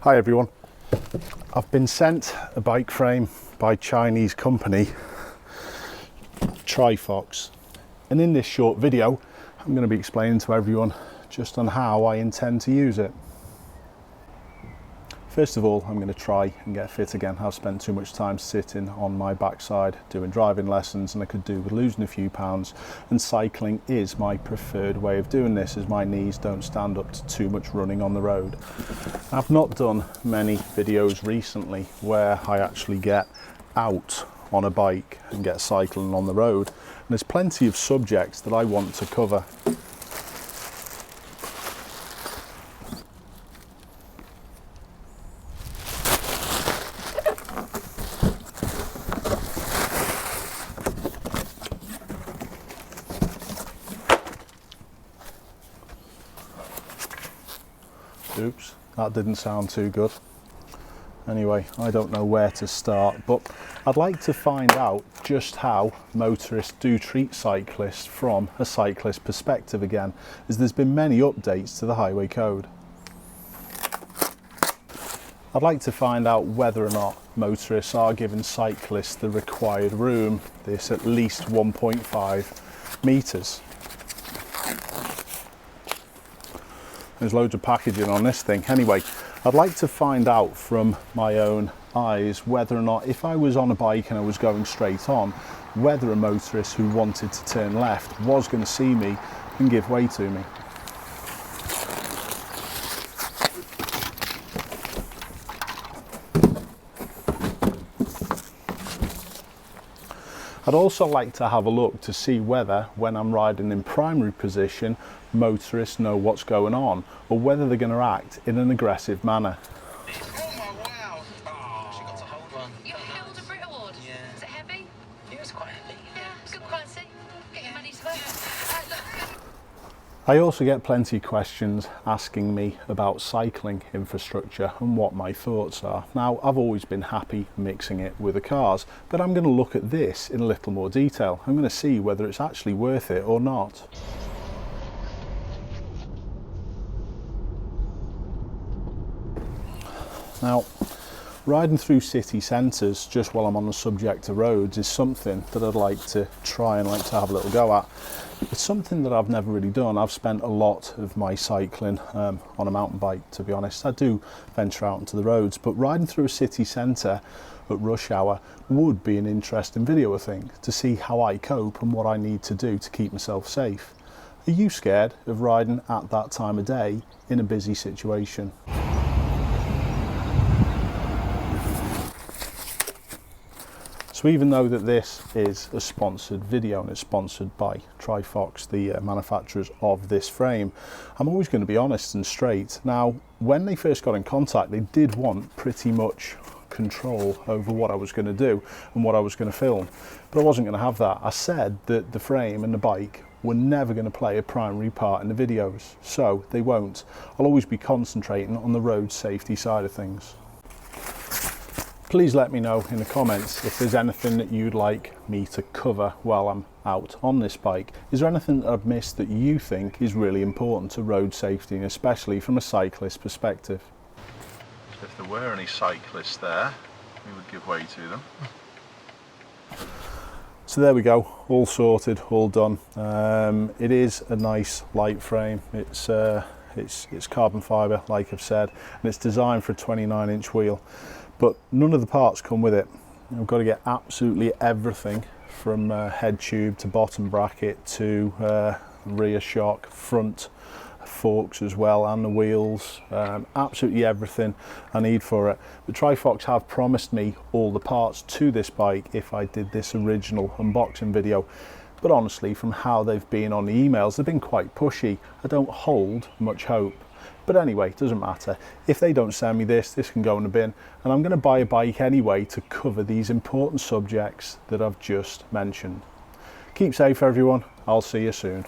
Hi everyone, I've been sent a bike frame by Chinese company Trifox, and in this short video I'm going to be explaining to everyone just on how I intend to use it. First of all, I'm going to try and get fit again. I've spent too much time sitting on my backside doing driving lessons, and I could do with losing a few pounds, and cycling is my preferred way of doing this as my knees don't stand up to too much running on the road. I've not done many videos recently where I actually get out on a bike and get cycling on the road, and there's plenty of subjects that I want to cover. Oops, that didn't sound too good. Anyway, I don't know where to start, but I'd like to find out just how motorists do treat cyclists from a cyclist perspective again, as there's been many updates to the highway code. I'd like to find out whether or not motorists are giving cyclists the required room, this at least 1.5 metres. There's loads of packaging on this thing. Anyway, I'd like to find out from my own eyes whether or not, if I was on a bike and I was going straight on, whether a motorist who wanted to turn left was going to see me and give way to me. I'd also like to have a look to see whether, when I'm riding in primary position, motorists know what's going on, or whether they're going to act in an aggressive manner. Oh my wow! Oh, she got to hold one. You held a Brit Award? Yeah. Is it heavy? It was quite heavy. Yeah, good quality. Get your money's worth. I also get plenty of questions asking me about cycling infrastructure and what my thoughts are. Now, I've always been happy mixing it with the cars, but I'm going to look at this in a little more detail. I'm going to see whether it's actually worth it or not. Now, riding through city centres just while I'm on the subject of roads is something that I'd like to try and like to have a little go at. It's something that I've never really done. I've spent a lot of my cycling on a mountain bike, to be honest. I do venture out into the roads, but riding through a city centre at rush hour would be an interesting video, I think, to see how I cope and what I need to do to keep myself safe. Are you scared of riding at that time of day in a busy situation? So even though that this is a sponsored video and it's sponsored by Trifox, the manufacturers of this frame, I'm always going to be honest and straight. Now, when they first got in contact, they did want pretty much control over what I was going to do and what I was going to film, but I wasn't going to have that. I said that the frame and the bike were never going to play a primary part in the videos, so they won't. I'll always be concentrating on the road safety side of things. Please let me know in the comments if there's anything that you'd like me to cover while I'm out on this bike. Is there anything that I've missed that you think is really important to road safety, and especially from a cyclist perspective? If there were any cyclists there, we would give way to them. So there we go, all sorted, all done. It is a nice light frame. It's carbon fibre, like I've said, and it's designed for a 29-inch wheel. But none of the parts come with it. I've got to get absolutely everything from head tube to bottom bracket to rear shock, front forks as well, and the wheels, absolutely everything I need for it. But Trifox have promised me all the parts to this bike if I did this original unboxing video. But honestly, from how they've been on the emails, they've been quite pushy. I don't hold much hope. But anyway, it doesn't matter. If they don't send me this can go in the bin, and I'm going to buy a bike anyway to cover these important subjects that I've just mentioned. Keep safe everyone, I'll see you soon.